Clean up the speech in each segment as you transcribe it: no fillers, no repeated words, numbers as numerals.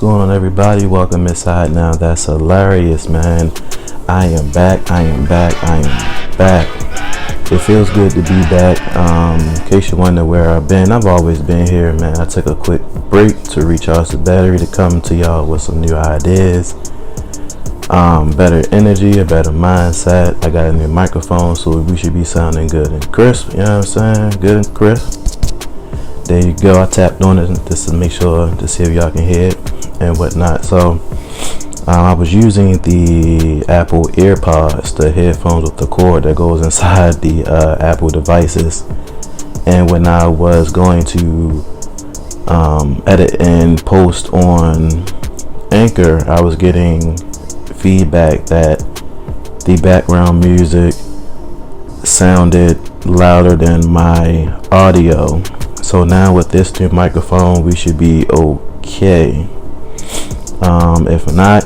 going on, everybody? Welcome inside now. That's Cellarius, man. I am back. It feels good to be back. In case you wonder where I've been, I've always been here, man. I took a quick break to recharge the battery to come to y'all with some new ideas, better energy, a better mindset. I got a new microphone, so we should be sounding good and crisp. You know what I'm saying? Good and crisp. There you go. I tapped on it just to make sure to see if y'all can hear it and whatnot. So I was using the Apple AirPods, the headphones with the cord that goes inside the Apple devices. And when I was going to edit and post on Anchor, I was getting feedback that the background music sounded louder than my audio. So now with this new microphone, we should be okay. If not,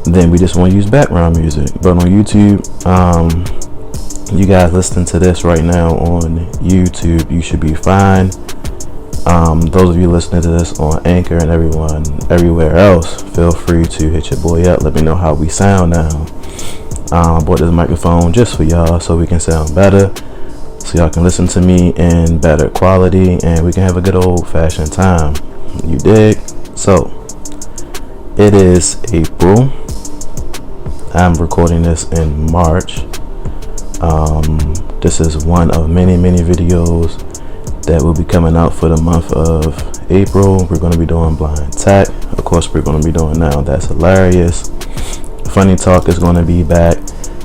then we just want to use background music. But on YouTube, you guys listening to this right now on YouTube, you should be fine. Those of you listening to this on Anchor and everywhere else, feel free to hit your boy up. Let me know how we sound now. I bought this microphone just for y'all so we can sound better, so y'all can listen to me in better quality and we can have a good old-fashioned time. You dig? So it is April. I'm recording this in March. This is one of many videos that will be coming out for the month of April. We're going to be doing blind tech. Of course, we're going to be doing Now That's Hilarious. Funny Talk is going to be back.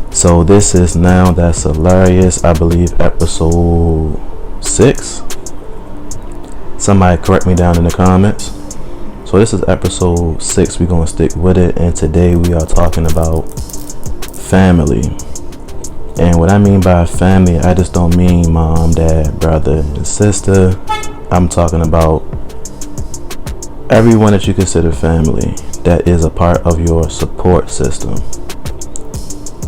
So this is Now That's Hilarious, I believe episode 6. Somebody correct me down in the comments. So this is episode 6. We're going to stick with it. And today we are talking about family. And what I mean by family, I just don't mean mom, dad, brother, and sister. I'm talking about everyone that you consider family that is a part of your support system.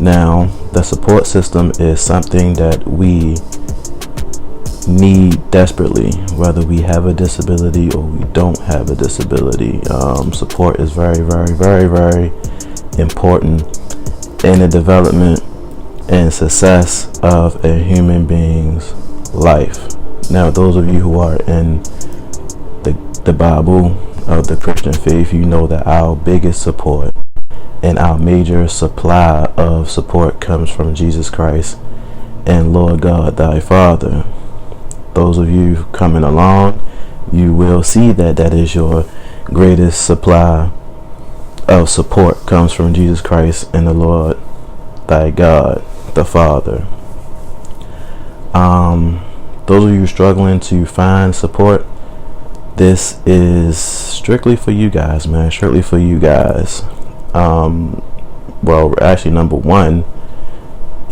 Now, the support system is something that we need desperately, whether we have a disability or we don't have a disability. Support is very important in the development and success of a human being's life. Now, those of you who are in the Bible of the Christian faith, you know that our biggest support and our major supply of support comes from Jesus Christ and Lord God thy Father. Those of you coming along, you will see that is your greatest supply of support comes from Jesus Christ and the Lord thy God the Father. Those of you struggling to find support, this is strictly for you guys, man. Strictly for you guys. Well, actually, number one,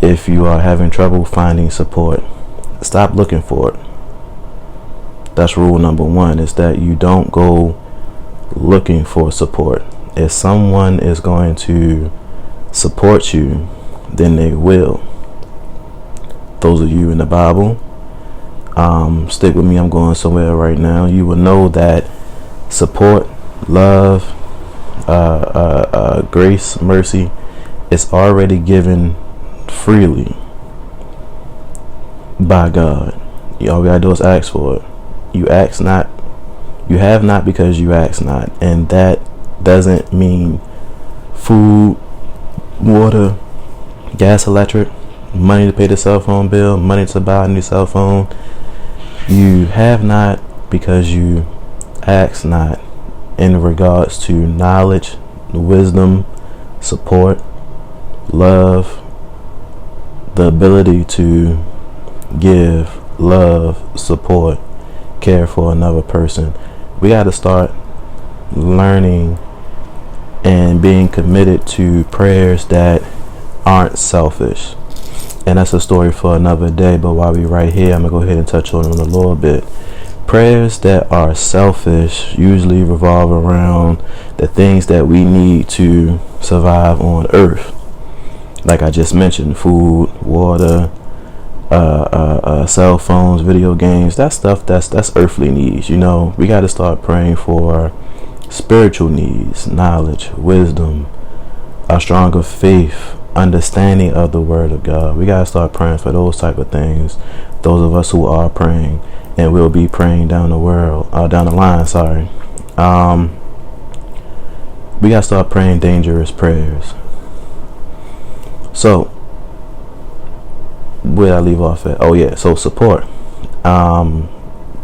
if you are having trouble finding support, stop looking for it. That's rule number one, is that you don't go looking for support. If someone is going to support you, then they will. Those of you in the Bible, stick with me, I'm going somewhere right now. You will know that support, love, grace, mercy is already given freely by God. All we gotta do is ask for it. You ask not, you have not because you ask not. And that doesn't mean food, water, gas, electric, money to pay the cell phone bill, money to buy a new cell phone. You have not because you ask not, in regards to knowledge, wisdom, support, love, the ability to give, love, support, care for another person. We got to start learning and being committed to prayers that aren't selfish. And that's a story for another day, but while we're right here, I'm gonna go ahead and touch on it a little bit. Prayers that are selfish usually revolve around the things that we need to survive on earth. Like I just mentioned, food, water, cell phones, video games, that stuff, that's earthly needs. You know, we got to start praying for spiritual needs, knowledge, wisdom, a stronger faith, understanding of the word of God. We gotta start praying for those type of things. Those of us who are praying and will be praying down the line. We gotta start praying dangerous prayers. So, where I leave off at? Oh yeah, so support.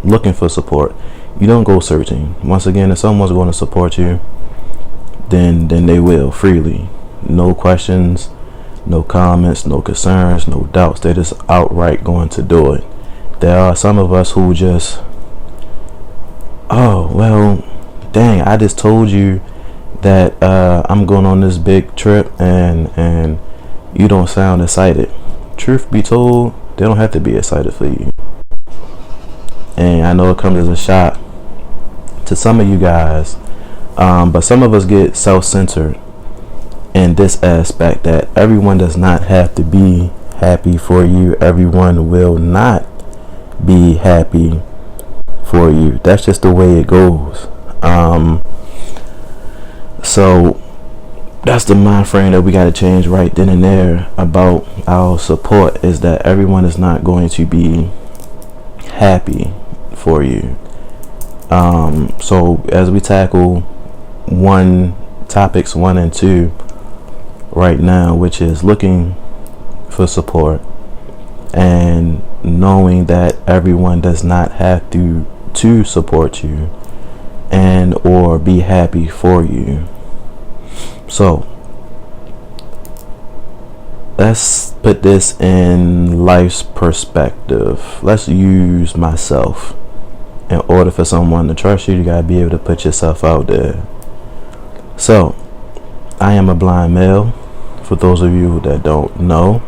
Looking for support. You don't go searching. Once again, if someone's going to support you, then they will freely. No questions, no comments, no concerns, no doubts. They're just outright going to do it. There are some of us who just, oh well, dang, I just told you that I'm going on this big trip and you don't sound excited. Truth be told, they don't have to be excited for you. And I know it comes as a shock to some of you guys, but some of us get self-centered in this aspect that everyone does not have to be happy for you. Everyone will not be happy for you. That's just the way it goes. So that's the mind frame that we got to change right then and there about our support, is that everyone is not going to be happy for you. So as we tackle topics 1 and 2 right now, which is looking for support and knowing that everyone does not have to support you and or be happy for you. So let's put this in life's perspective. Let's use myself. In order for someone to trust you, you gotta be able to put yourself out there. So I am a blind male. For those of you that don't know,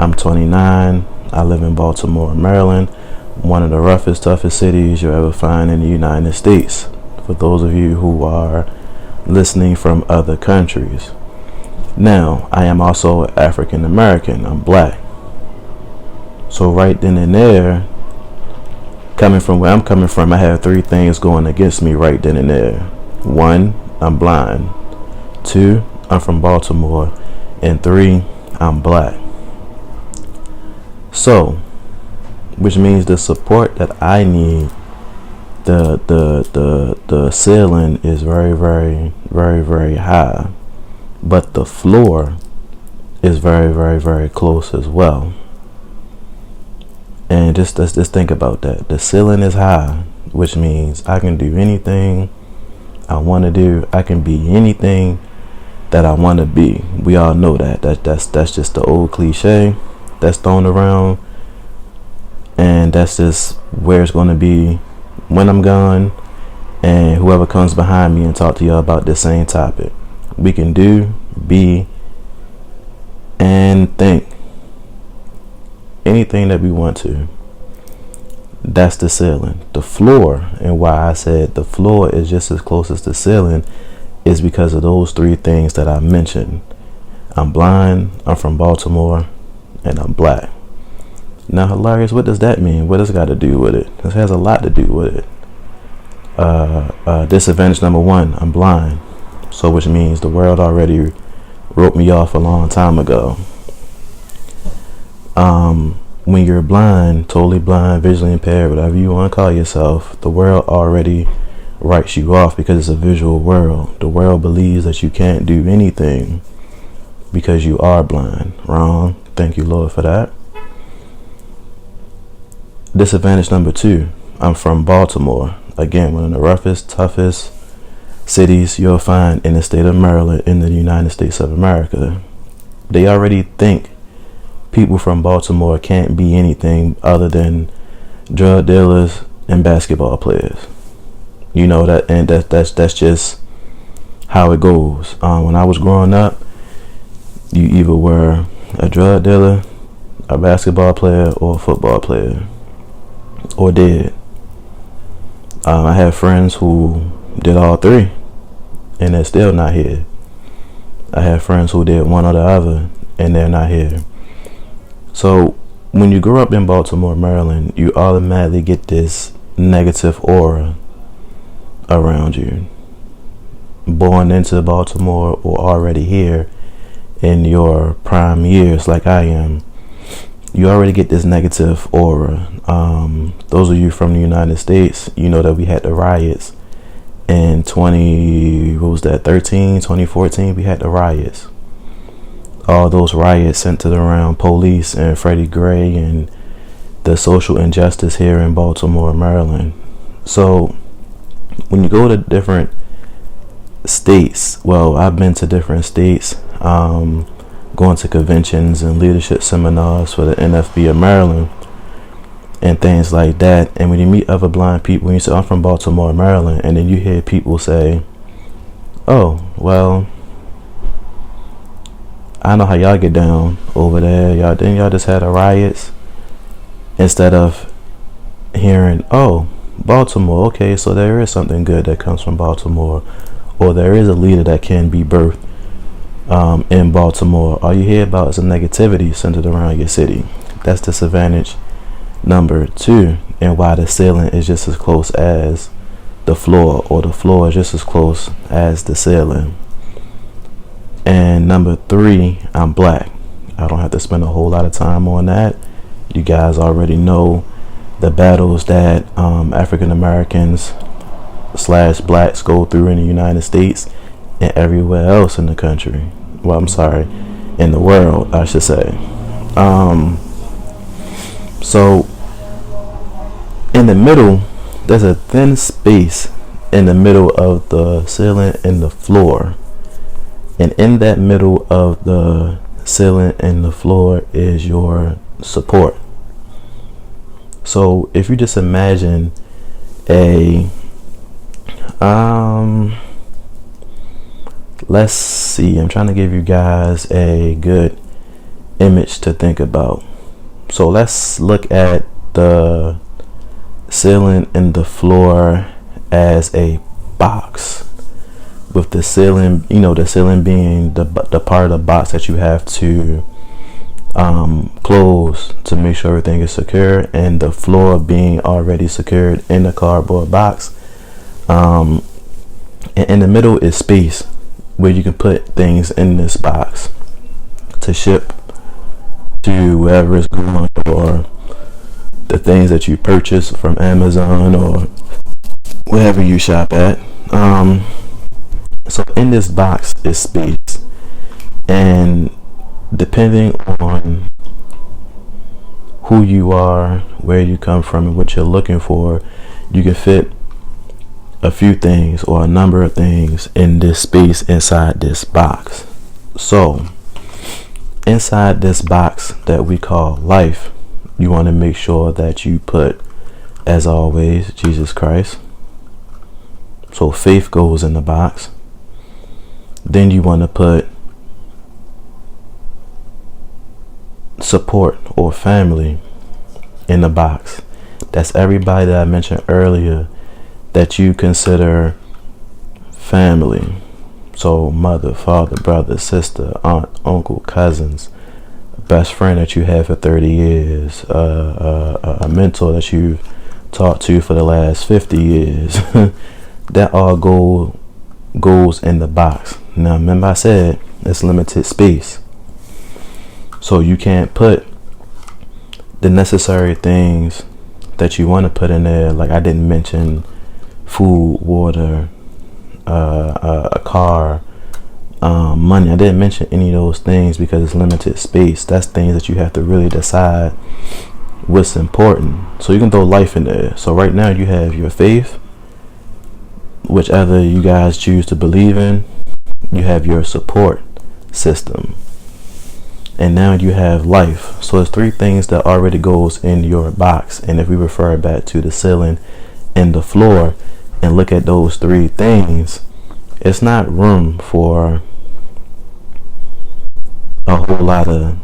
I'm 29. I live in Baltimore, Maryland, one of the roughest, toughest cities you'll ever find in the United States. For those of you who are listening from other countries. Now, I am also African American. I'm black. So right then and there, coming from where I'm coming from, I have 3 things going against me right then and there. 1, I'm blind. 2, I'm from Baltimore. And 3, I'm black. So, which means the support that I need, the ceiling is very, very, very, very high. But the floor is very, very, very close as well. And just think about that. The ceiling is high, which means I can do anything I want to do. I can be anything that I want to be. We all know that. That's just the old cliche that's thrown around, and that's just where it's going to be when I'm gone, and whoever comes behind me and talk to y'all about this same topic. We can do, be, and think anything that we want to. That's the ceiling. The floor, and why I said the floor is just as close as the ceiling, is because of those 3 things that I mentioned. I'm blind, I'm from Baltimore, and I'm black. Now, Cellarius, what does that mean? What does it got to do with it? This has a lot to do with it. Disadvantage number 1, I'm blind. So which means the world already wrote me off a long time ago. When you're blind, totally blind, visually impaired, whatever you want to call yourself, the world already writes you off because it's a visual world. The world believes that you can't do anything because you are blind. Wrong. Thank you, Lord, for that. Disadvantage number 2, I'm from Baltimore. Again, one of the roughest, toughest cities you'll find in the state of Maryland in the United States of America. They already think people from Baltimore can't be anything other than drug dealers and basketball players. You know that, and that's just how it goes. When I was growing up, you either were a drug dealer, a basketball player, or a football player, or dead. I have friends who did all 3, and they're still not here. I have friends who did one or the other, and they're not here. So when you grow up in Baltimore, Maryland, you automatically get this negative aura around you. born into Baltimore or already here in your prime years like I am, you already get this negative aura. Those of you from the United States, you know that we had the riots in 2014, we had the riots. All those riots centered around police and Freddie Gray and the social injustice here in Baltimore, Maryland. So when you go to different states, well, I've been to different states, going to conventions and leadership seminars for the NFB of Maryland and things like that. And when you meet other blind people, when you say, I'm from Baltimore, Maryland, and then you hear people say, oh, well, I know how y'all get down over there. Y'all just had the riots. Instead of hearing, oh, Baltimore, okay, so there is something good that comes from Baltimore, or there is a leader that can be birthed in Baltimore. All you hear about is a negativity centered around your city. That's disadvantage number 2, and why the ceiling is just as close as the floor, or the floor is just as close as the ceiling. And number 3, I'm black. I don't have to spend a whole lot of time on that. You guys already know the battles that African Americans / blacks go through in the United States and everywhere else in the country. Well, I'm sorry, in the world, I should say. So in the middle, there's a thin space in the middle of the ceiling and the floor. And in that middle of the ceiling and the floor is your support. So if you just imagine let's see, I'm trying to give you guys a good image to think about. So let's look at the ceiling and the floor as a box, with the ceiling, the ceiling being the part of the box that you have to close to make sure everything is secure, and the floor being already secured in the cardboard box. And in the middle is space where you can put things in this box to ship to wherever it's going, or the things that you purchase from Amazon or wherever you shop at. So in this box is space, and depending on who you are, where you come from, and what you're looking for, you can fit a few things or a number of things in this space inside this box. So inside this box that we call life, you want to make sure that you put, as always, Jesus Christ. So faith goes in the box. Then you want to put support or family in the box. That's everybody that I mentioned earlier that you consider family. So mother, father, brother, sister, aunt, uncle, cousins, best friend that you had for 30 years, a mentor that you've talked to for the last 50 years. That all goes in the box. Now remember, I said it's limited space, so you can't put the necessary things that you want to put in there. Like I didn't mention food, water, a car, money. I didn't mention any of those things because it's limited space. That's things that you have to really decide what's important. So you can throw life in there. So right now you have your faith, whichever you guys choose to believe in. You have your support system, and now you have life. So it's 3 things that already goes in your box. And if we refer back to the ceiling and the floor and look at those 3 things, it's not room for a whole lot of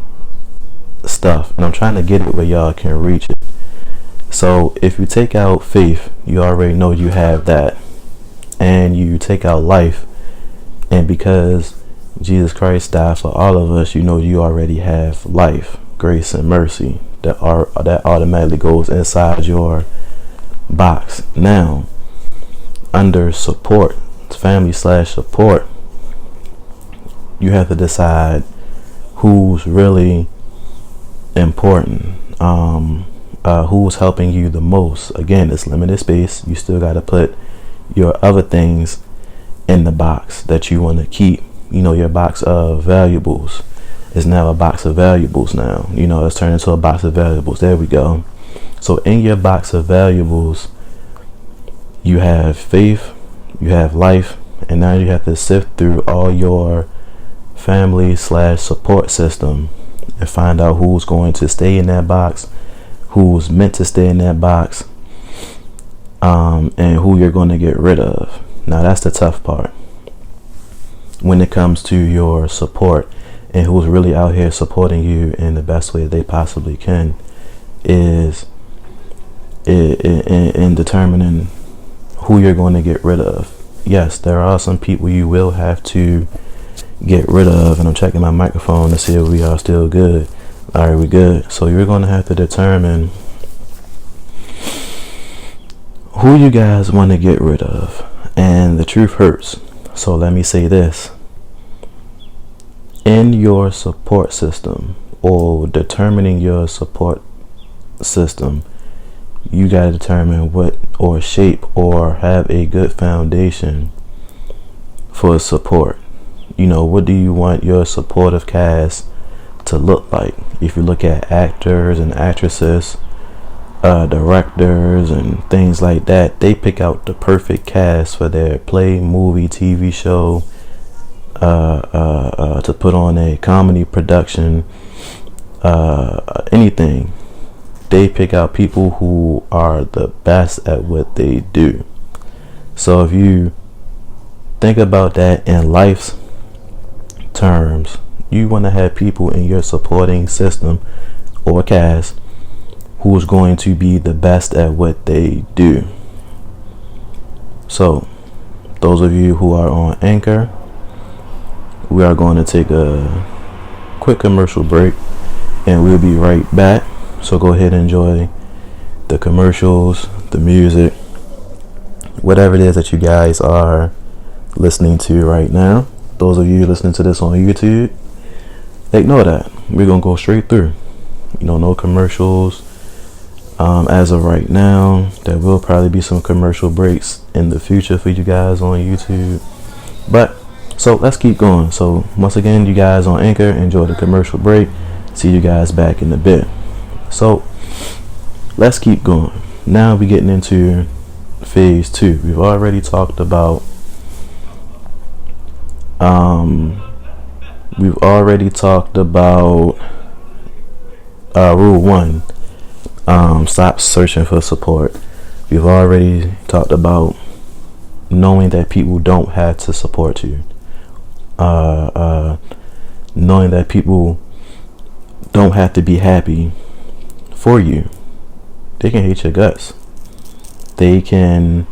stuff, and I'm trying to get it where y'all can reach it. So if you take out faith, you already know you have that, and you take out life, and because Jesus Christ died for all of us, you know you already have life, grace, and mercy that automatically goes inside your box. Now under support, family slash support, you have to decide who's really important, who's helping you the most. Again, it's limited space. You still got to put your other things in the box that you want to keep. Your box of valuables is now a box of valuables now. It's turned into a box of valuables. There we go. So in your box of valuables, you have faith, you have life, and now you have to sift through all your family slash support system and find out who's going to stay in that box, who's meant to stay in that box, and who you're going to get rid of. Now that's the tough part when it comes to your support and who's really out here supporting you in the best way they possibly can, is in determining who you're going to get rid of. Yes, there are some people you will have to get rid of, and I'm checking my microphone to see if we are still good. All right, we good. So you're going to have to determine who you guys want to get rid of, and the truth hurts. So let me say this: in your support system, or determining your support system, you got to determine what, or shape, or have a good foundation for support. What do you want your supportive cast to look like? If you look at actors and actresses, directors and things like that, they pick out the perfect cast for their play, movie, TV show, to put on a comedy production, anything. They pick out people who are the best at what they do. So if you think about that in life's terms, you want to have people in your supporting system or cast who's going to be the best at what they do. So those of you who are on Anchor, we are going to take a quick commercial break and we'll be right back. So go ahead and enjoy the commercials, the music, whatever it is that you guys are listening to right now. Those of you listening to this on YouTube, ignore that. We're going to go straight through. No commercials as of right now. There will probably be some commercial breaks in the future for you guys on YouTube. But so let's keep going. So once again, you guys on Anchor, enjoy the commercial break. See you guys back in a bit. So let's keep going. Now we're getting into phase 2. We've already talked about rule 1, stop searching for support. We've already talked about knowing that people don't have to support you, knowing that people don't have to be happy for you. They can hate your guts. They can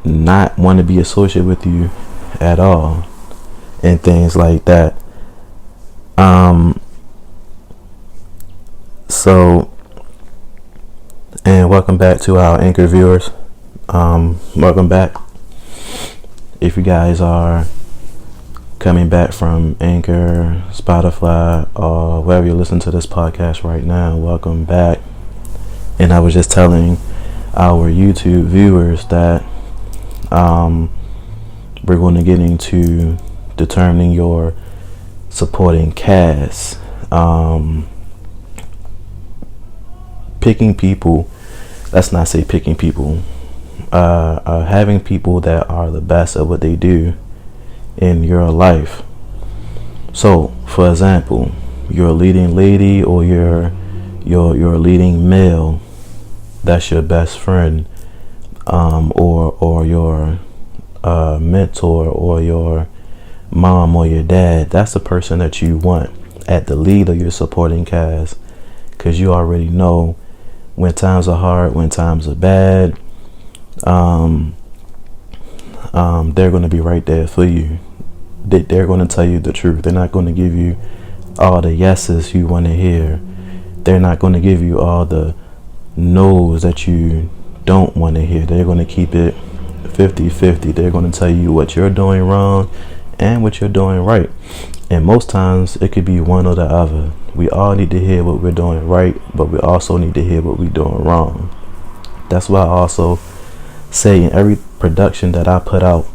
not want to be associated with you at all, and things like that. So, and welcome back to our Anchor viewers. Welcome back. If you guys are coming back from Anchor, Spotify, or wherever you listen to this podcast right now, welcome back. And I was just telling our YouTube viewers that we're going to get into determining your supporting cast, picking people. Let's not say picking people, having people that are the best at what they do in your life. So for example, you're a leading lady, or you're a leading male. That's your best friend, or your mentor, or your mom, or your dad. That's the person that you want at the lead of your supporting cast, because you already know when times are hard, when times are bad, they're going to be right there for you. They're going to tell you the truth. They're not going to give you all the yeses you want to hear. They're not going to give you all the no's that you don't want to hear. They're going to keep it 50-50. They're going to tell you what you're doing wrong and what you're doing right. And most times it could be one or the other. We all need to hear what we're doing right, but we also need to hear what we're doing wrong. That's why I also say in every production that I put out,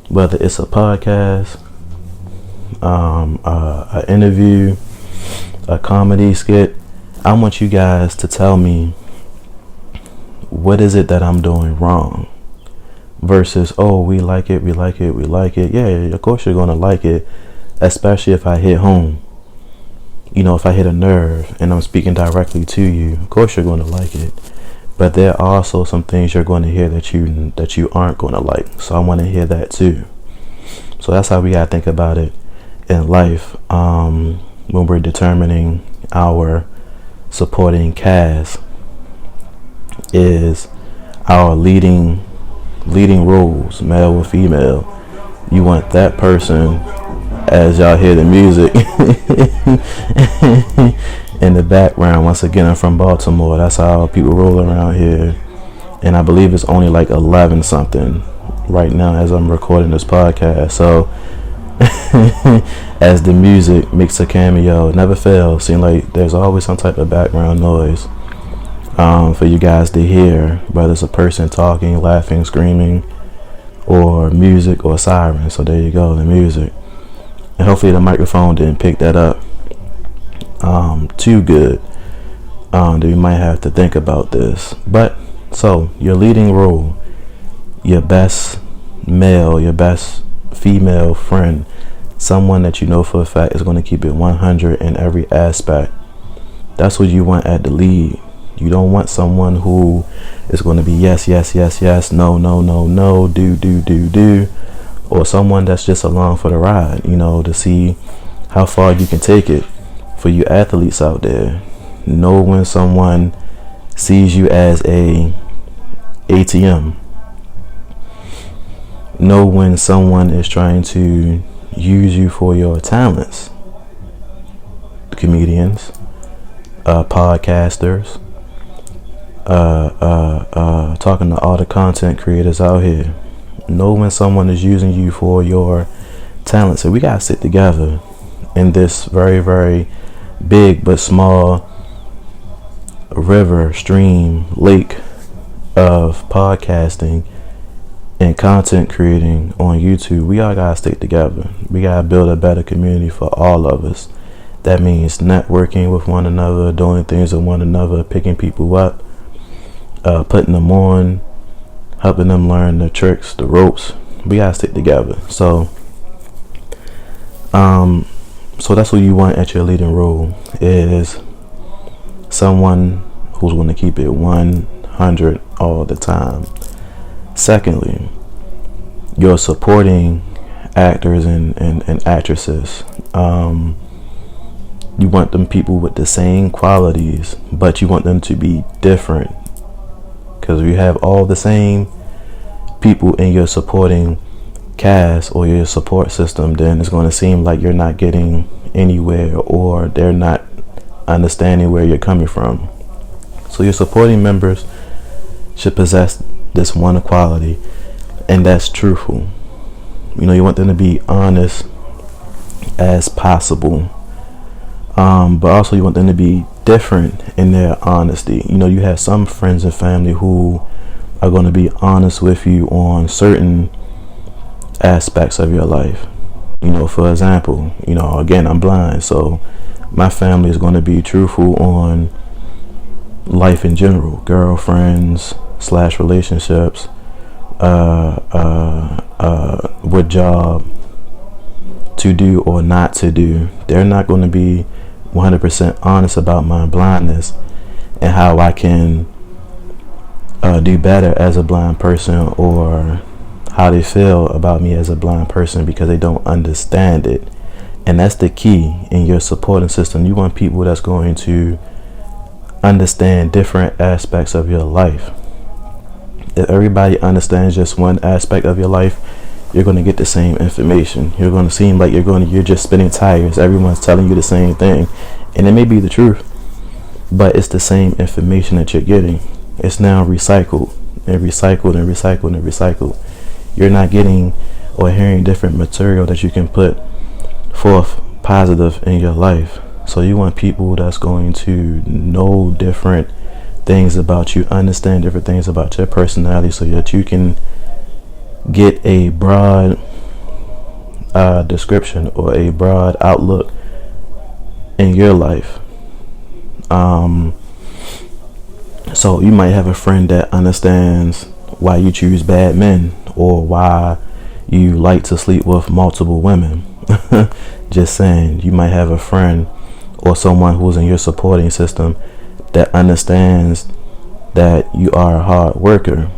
whether it's a podcast, an interview, a comedy skit, I want you guys to tell me what is it that I'm doing wrong versus, oh, we like it. Yeah, of course you're going to like it, especially if I hit home. You know, if I hit a nerve and I'm speaking directly to you, of course you're going to like it. But there are also some things you're going to hear that you aren't going to like. So I want to hear that too. So that's how we got to think about it in life when we're determining our supporting cast. Is our leading roles, male or female. You want that person, as y'all hear the music in the background. Once again, I'm from Baltimore. That's how people roll around here. And I believe it's only like 11 something right now as I'm recording this podcast. So as the music makes a cameo, never fails. Seems like there's always some type of background noise for you guys to hear, whether it's a person talking, laughing, screaming, or music or siren. So there you go, the music. And hopefully the microphone didn't pick that up too good. That we might have to think about this. But so your leading role, your best male, your best female friend, someone that you know for a fact is going to keep it 100 in every aspect. That's what you want at the lead. You don't want someone who is going to be yes, no, do, or someone that's just along for the ride, you know, to see how far you can take it. For you athletes out there, know when someone sees you as a ATM. Know when someone is trying to use you for your talents. Comedians, podcasters, talking to all the content creators out here. Know when someone is using you for your talents. So we gotta sit together in this very, very big but small river, stream, lake of podcasting and content creating on YouTube. We all gotta stick together. We gotta build a better community for all of us. That means networking with one another, doing things with one another, picking people up, putting them on, helping them learn the tricks, the ropes. We gotta stick together. So that's what you want at your leading role, is someone who's going to keep it 100 all the time. Secondly, your supporting actors and actresses. You want them people with the same qualities, but you want them to be different. Because if you have all the same people in your supporting cast or your support system, then it's going to seem like you're not getting anywhere, or they're not understanding where you're coming from. So your supporting members should possess this one quality, and that's truthful. You know, you want them to be honest as possible, but also you want them to be different in their honesty. You know, you have some friends and family who are going to be honest with you on certain aspects of your life. You know, for example, you know, again, I'm blind, so my family is going to be truthful on life in general, girlfriends / relationships, what job to do or not to do. They're not going to be 100% honest about my blindness and how I can do better as a blind person, or how they feel about me as a blind person, because they don't understand it. And that's the key in your supporting system. You want people that's going to understand different aspects of your life. If everybody understands just one aspect of your life, you're going to get the same information. You're going to seem like you're just spinning tires. Everyone's telling you the same thing, and it may be the truth, but it's the same information that you're getting. It's now recycled and recycled and recycled and recycled. You're not getting or hearing different material that you can put forth positive in your life. So you want people that's going to know different things about you, understand different things about your personality, so that you can get a broad description or a broad outlook in your life. So you might have a friend that understands why you choose bad men, or why you like to sleep with multiple women. Just saying. You might have a friend or someone who's in your supporting system that understands that you are a hard worker.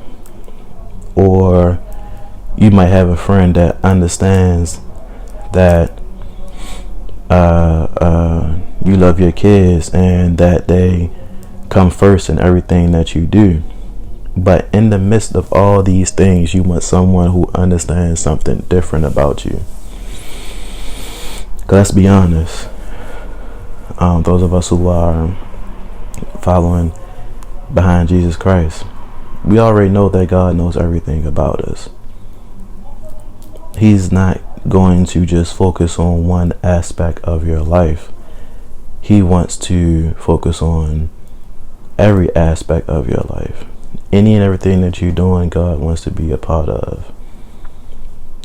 Or you might have a friend that understands that you love your kids and that they come first in everything that you do. But in the midst of all these things, you want someone who understands something different about you. 'Cause let's be honest, those of us who are following behind Jesus Christ, we already know that God knows everything about us. He's not going to just focus on one aspect of your life. He wants to focus on every aspect of your life. Any and everything that you're doing, God wants to be a part of.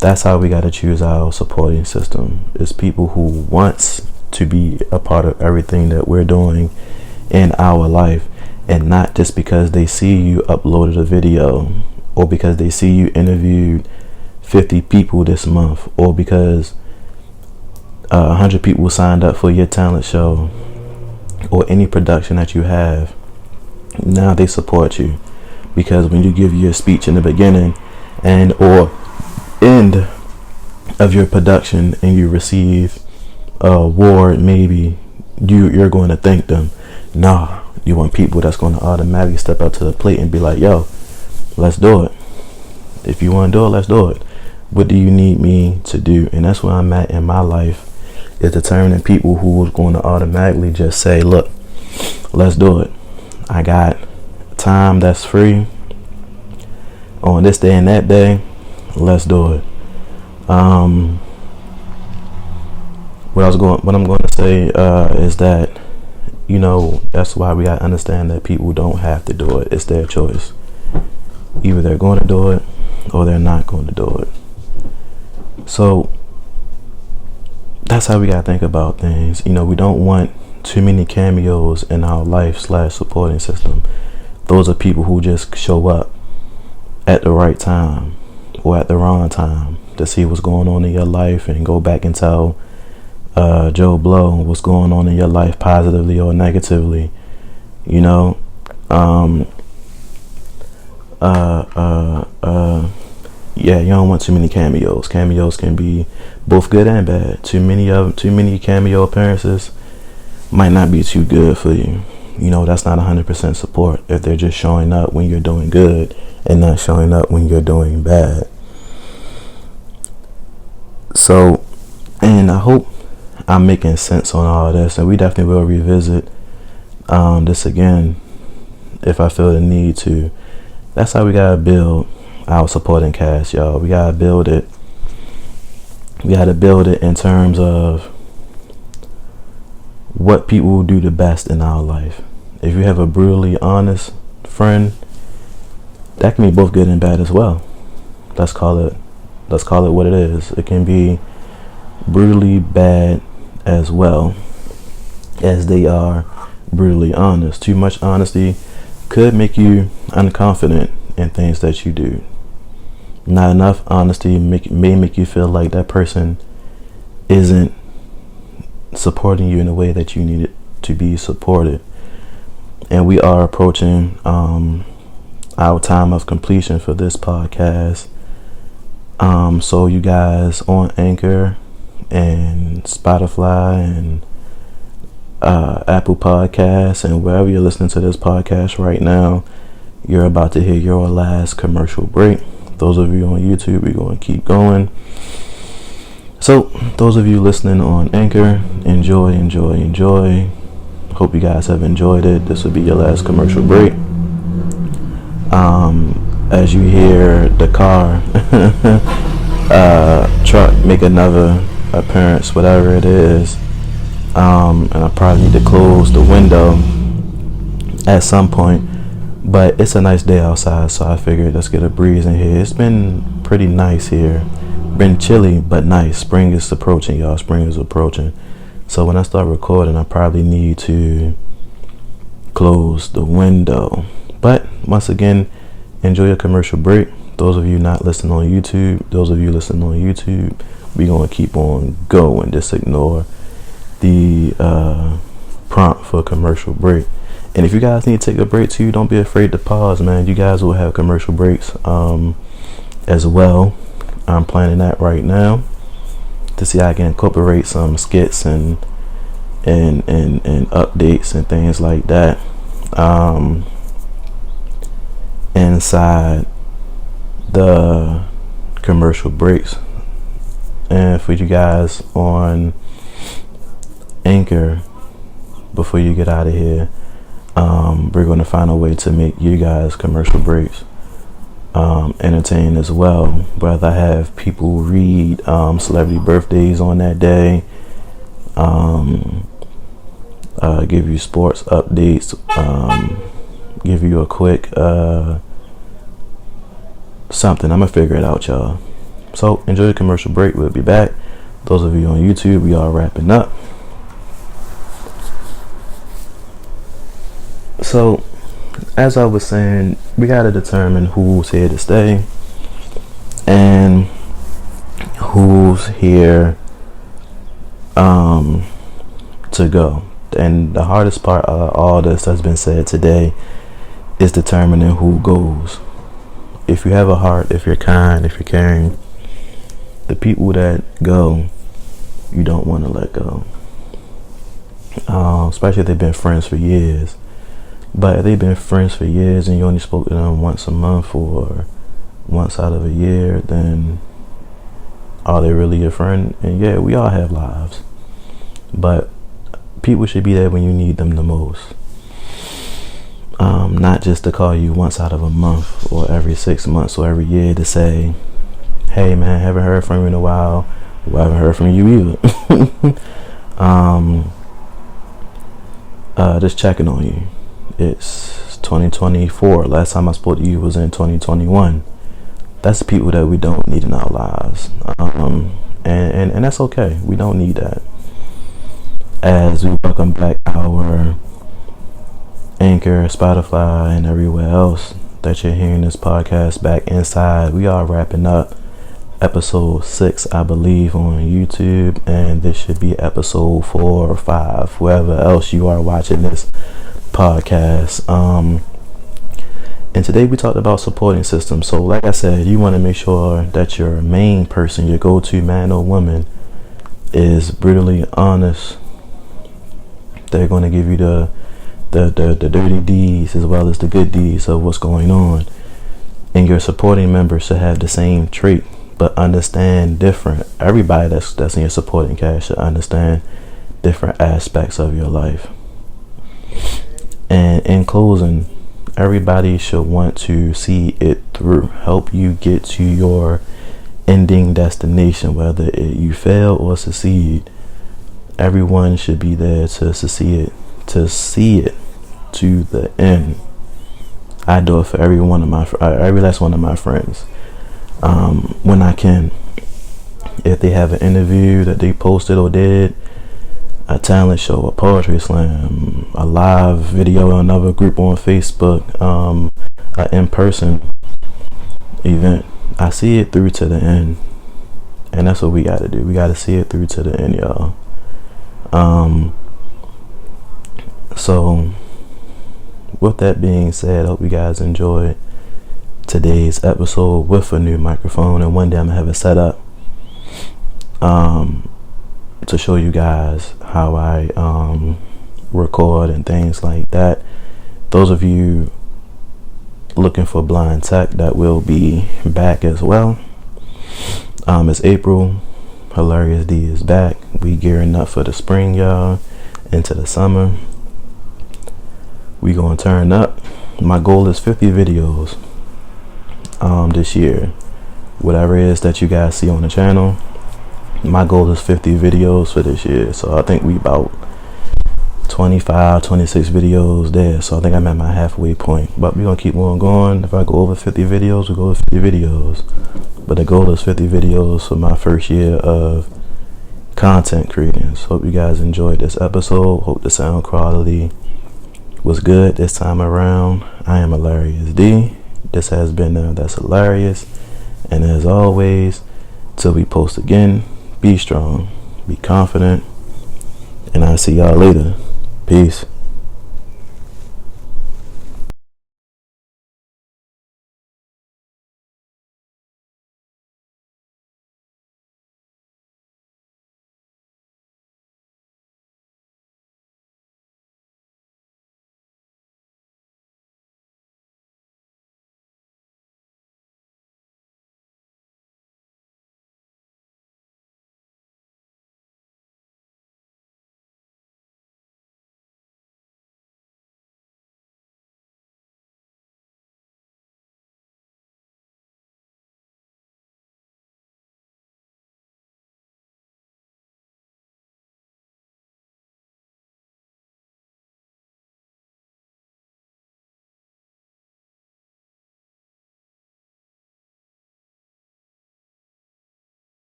That's how we got to choose our supporting system. It's people who wants to be a part of everything that we're doing in our life, and not just because they see you uploaded a video, or because they see you interviewed 50 people this month, or because 100 people signed up for your talent show, or any production that you have. Now they support you because when you give your speech in the beginning and or end of your production and you receive a award, maybe you're going to thank them. Nah, you want people that's going to automatically step up to the plate and be like, yo, let's do it. If you want to do it, let's do it. What do you need me to do? And that's where I'm at in my life, is determining people who is going to automatically just say, look, let's do it. I got time that's free on this day and that day. Let's do it. What I'm going to say is that, you know, that's why we got to understand that people don't have to do it. It's their choice. Either they're going to do it or they're not going to do it. So that's how we got to think about things. You know, we don't want too many cameos in our life / supporting system. Those are people who just show up at the right time or at the wrong time to see what's going on in your life and go back and tell Joe Blow what's going on in your life, positively or negatively. You know, yeah, you don't want too many cameos. Cameos can be both good and bad. Too many cameo appearances might not be too good for you. You know, that's not 100% support if they're just showing up when you're doing good and not showing up when you're doing bad. So, and I hope I'm making sense on all this, and we definitely will revisit this again if I feel the need to. That's how we gotta build our supporting cast, y'all. We gotta build it. We gotta build it in terms of what people will do the best in our life. If you have a brutally honest friend, that can be both good and bad as well. Let's call it what it is. It can be brutally bad as well as they are brutally honest. Too much honesty could make you unconfident in things that you do. Not enough honesty may make you feel like that person isn't supporting you in the way that you need it to be supported. And we are approaching our time of completion for this podcast. So you guys on Anchor and Spotify and Apple Podcasts and wherever you're listening to this podcast right now, you're about to hear your last commercial break. Those of you on YouTube, we're going to keep going. So those of you listening on Anchor, enjoy. Hope you guys have enjoyed it. This will be your last commercial break. as you hear the car truck make another appearance, whatever it is. And I probably need to close the window at some point, but it's a nice day outside, so I figured let's get a breeze in here. It's been pretty nice here, been chilly but nice. Spring is approaching, y'all. Spring is approaching. So when I start recording, I probably need to close the window. But once again, enjoy your commercial break. Those of you not listening on YouTube, those of you listening on YouTube, we're going to keep on going. Just ignore the prompt for commercial break. And if you guys need to take a break too, don't be afraid to pause, man. You guys will have commercial breaks as well. I'm planning that right now to see how I can incorporate some skits and updates and things like that inside the commercial breaks. And for you guys on Anchor, before you get out of here, we're going to find a way to make you guys commercial breaks entertaining as well. Whether I have people read celebrity birthdays on that day, give you sports updates, give you a quick something. I'm gonna figure it out, y'all. So enjoy the commercial break. We'll be back. Those of you on YouTube, we are wrapping up. So as I was saying, we got to determine who's here to stay and who's here to go. And the hardest part of all this that's been said today is determining who goes. If you have a heart, if you're kind, if you're caring, the people that go, you don't want to let go. Especially if they've been friends for years. But if they've been friends for years and you only spoke to them once a month or once out of a year, then are they really your friend? And yeah, we all have lives, but people should be there when you need them the most. Not just to call you once out of a month or every 6 months or every year to say, hey man, haven't heard from you in a while. Well, I haven't heard from you either. Just checking on you. It's 2024. Last time I spoke to you was in 2021. That's the people that we don't need in our lives. And that's okay. We don't need that. As we welcome back our Anchor, Spotify, and everywhere else that you're hearing this podcast back inside, we are wrapping up episode 6, I believe, on YouTube, and this should be episode 4 or 5, wherever else you are watching this podcast. And today we talked about supporting systems. So like I said, you want to make sure that your main person, your go-to man or woman, is brutally honest. They're going to give you the dirty deeds as well as the good deeds of what's going on. And your supporting members should have the same trait, but understand different. Everybody that's in your supporting cast should understand different aspects of your life. And in closing, everybody should want to see it through, help you get to your ending destination, whether you fail or succeed. Everyone should be there to see it to the end. I do it for every last one of my friends. When I can, if they have an interview that they posted or did, a talent show, a poetry slam, a live video on another group on Facebook, an in-person event, I see it through to the end. And that's what we got to do. We got to see it through to the end, y'all. So with that being said, I hope you guys enjoyed today's episode with a new microphone, and one day I'm gonna have it set up to show you guys how I record and things like that. Those of you looking for blind tech, that will be back as well. It's April. Cellarius D is back. We gearing up for the spring, y'all, into the summer. We gonna turn up. My goal is 50 videos. this year. Whatever it is that you guys see on the channel, my goal is 50 videos for this year. So I think we about 25, 26 videos there. So I think I'm at my halfway point. But we're going to keep on going. If I go over 50 videos, we go over 50 videos. But the goal is 50 videos for my first year of content creating. So hope you guys enjoyed this episode. Hope the sound quality was good this time around. I am Cellarius D. This has been That's Cellarius. And as always, till we post again, be strong, be confident, and I'll see y'all later. Peace.